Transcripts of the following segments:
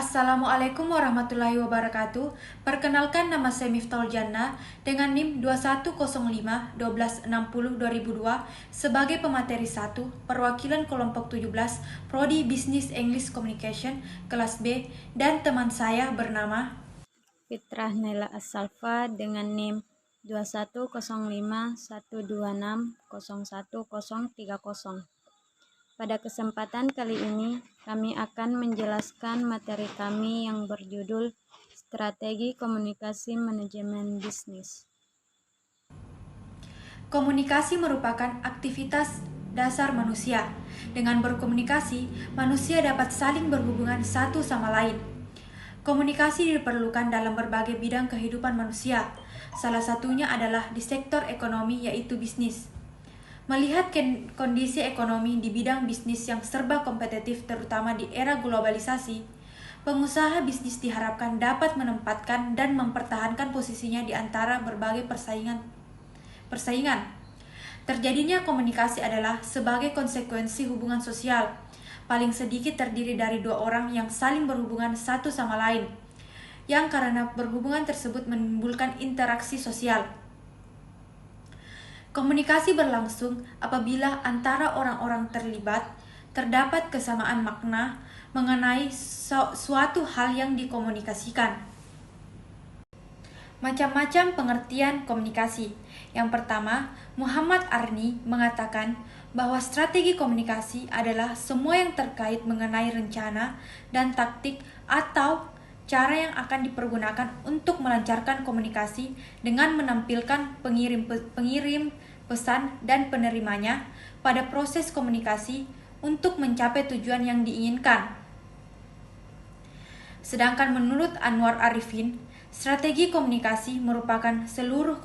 Assalamualaikum warahmatullahi wabarakatuh. Perkenalkan, nama saya Miftahul Janna dengan NIM 2105-1260-2002 sebagai pemateri 1 perwakilan kelompok 17 Prodi Business English Communication kelas B, dan teman saya bernama Fitrah Naila As-Salfa dengan NIM 2105-126-01030. Pada kesempatan kali ini, kami akan menjelaskan materi kami yang berjudul Strategi Komunikasi Manajemen Bisnis. komunikasi merupakan aktivitas dasar manusia. Dengan berkomunikasi, manusia dapat saling berhubungan satu sama lain. Komunikasi diperlukan dalam berbagai bidang kehidupan manusia. Salah satunya adalah di sektor ekonomi, yaitu bisnis. Melihat kondisi ekonomi di bidang bisnis yang serba kompetitif terutama di era globalisasi, pengusaha bisnis diharapkan dapat menempatkan dan mempertahankan posisinya di antara berbagai persaingan. Terjadinya komunikasi adalah sebagai konsekuensi hubungan sosial. Paling sedikit terdiri dari dua orang yang saling berhubungan satu sama lain, yang karena berhubungan tersebut menimbulkan interaksi sosial. Komunikasi berlangsung apabila antara orang-orang terlibat terdapat kesamaan makna mengenai suatu hal yang dikomunikasikan. Macam-macam pengertian komunikasi. Yang pertama, Muhammad Arni mengatakan bahwa strategi komunikasi adalah semua yang terkait mengenai rencana dan taktik atau cara yang akan dipergunakan untuk melancarkan komunikasi dengan menampilkan pengirim pesan dan penerimanya pada proses komunikasi untuk mencapai tujuan yang diinginkan. Sedangkan menurut Anwar Arifin, strategi komunikasi merupakan seluruh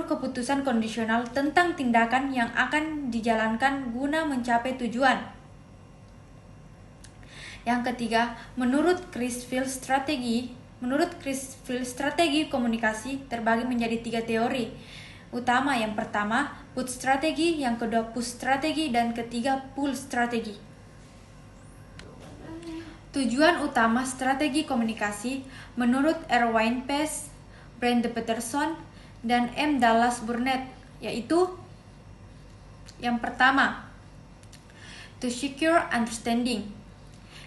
keputusan kondisional tentang tindakan yang akan dijalankan guna mencapai tujuan. Yang ketiga, menurut Chris Field, strategi komunikasi terbagi menjadi 3 teori utama. Yang pertama, put strategi, yang kedua push strategi, dan ketiga pull strategi. Tujuan utama strategi komunikasi menurut Erwin Pace, Brent Peterson, dan M. Dallas Burnett yaitu: yang pertama, to secure understanding,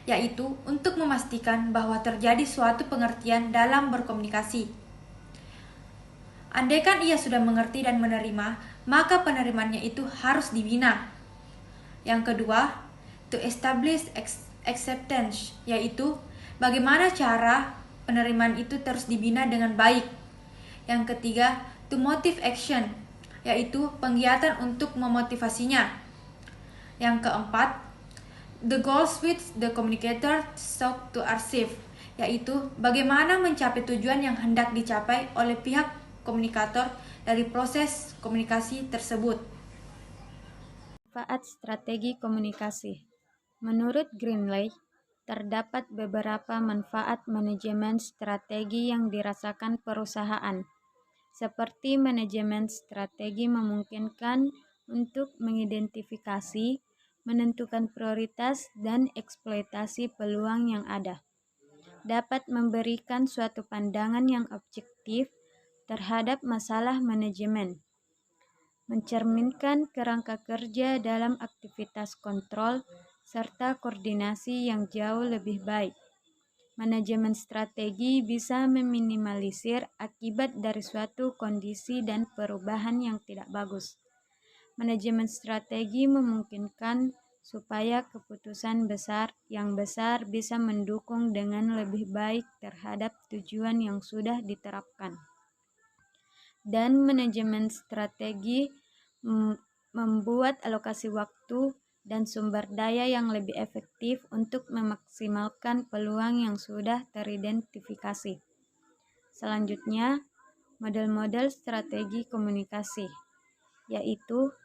yaitu untuk memastikan bahwa terjadi suatu pengertian dalam berkomunikasi. Andaikan ia sudah mengerti dan menerima, maka penerimaannya itu harus dibina. Yang kedua, to establish acceptance, yaitu bagaimana cara penerimaan itu terus dibina dengan baik. Yang ketiga, to motive action, yaitu penggiatan untuk memotivasinya. Yang keempat, the goals which the communicator sought to achieve, yaitu bagaimana mencapai tujuan yang hendak dicapai oleh pihak komunikator dari proses komunikasi tersebut. Manfaat strategi komunikasi. Menurut Greenley, terdapat beberapa manfaat manajemen strategi yang dirasakan perusahaan. Seperti manajemen strategi memungkinkan untuk mengidentifikasi, menentukan prioritas, dan eksploitasi peluang yang ada. Dapat memberikan suatu pandangan yang objektif terhadap masalah manajemen. Mencerminkan kerangka kerja dalam aktivitas kontrol serta koordinasi yang jauh lebih baik. Manajemen strategi bisa meminimalisir akibat dari suatu kondisi dan perubahan yang tidak bagus. Manajemen strategi memungkinkan supaya keputusan yang besar bisa mendukung dengan lebih baik terhadap tujuan yang sudah diterapkan. Dan manajemen strategi membuat alokasi waktu dan sumber daya yang lebih efektif untuk memaksimalkan peluang yang sudah teridentifikasi. Selanjutnya, model-model strategi komunikasi, yaitu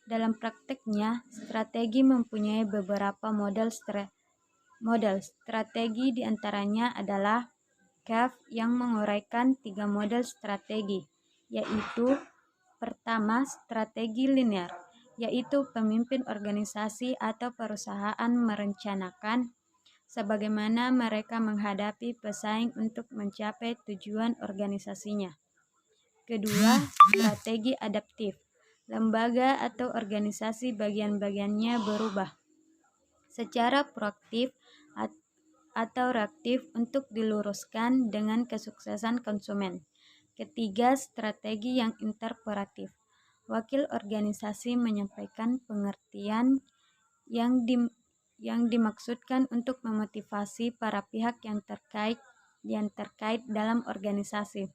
dalam prakteknya strategi mempunyai beberapa model strategi, diantaranya adalah CAF yang menguraikan 3 model strategi, yaitu: pertama, strategi linear, yaitu pemimpin organisasi atau perusahaan merencanakan, sebagaimana mereka menghadapi pesaing untuk mencapai tujuan organisasinya. Kedua, strategi adaptif. Lembaga atau organisasi bagian-bagiannya berubah secara proaktif atau reaktif untuk diluruskan dengan kesuksesan konsumen. Ketiga, strategi yang interpelatif. Wakil organisasi menyampaikan pengertian yang dimaksudkan untuk memotivasi para pihak yang terkait dalam organisasi.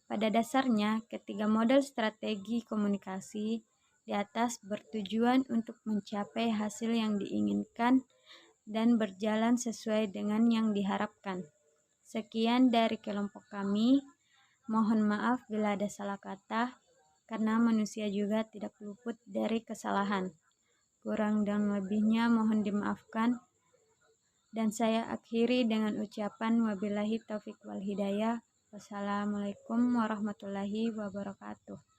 Pada dasarnya, ketiga model strategi komunikasi di atas bertujuan untuk mencapai hasil yang diinginkan dan berjalan sesuai dengan yang diharapkan. Sekian dari kelompok kami. Mohon maaf bila ada salah kata, karena manusia juga tidak luput dari kesalahan. Kurang dan lebihnya mohon dimaafkan. Dan saya akhiri dengan ucapan wabillahi taufiq wal hidayah. Wassalamualaikum warahmatullahi wabarakatuh.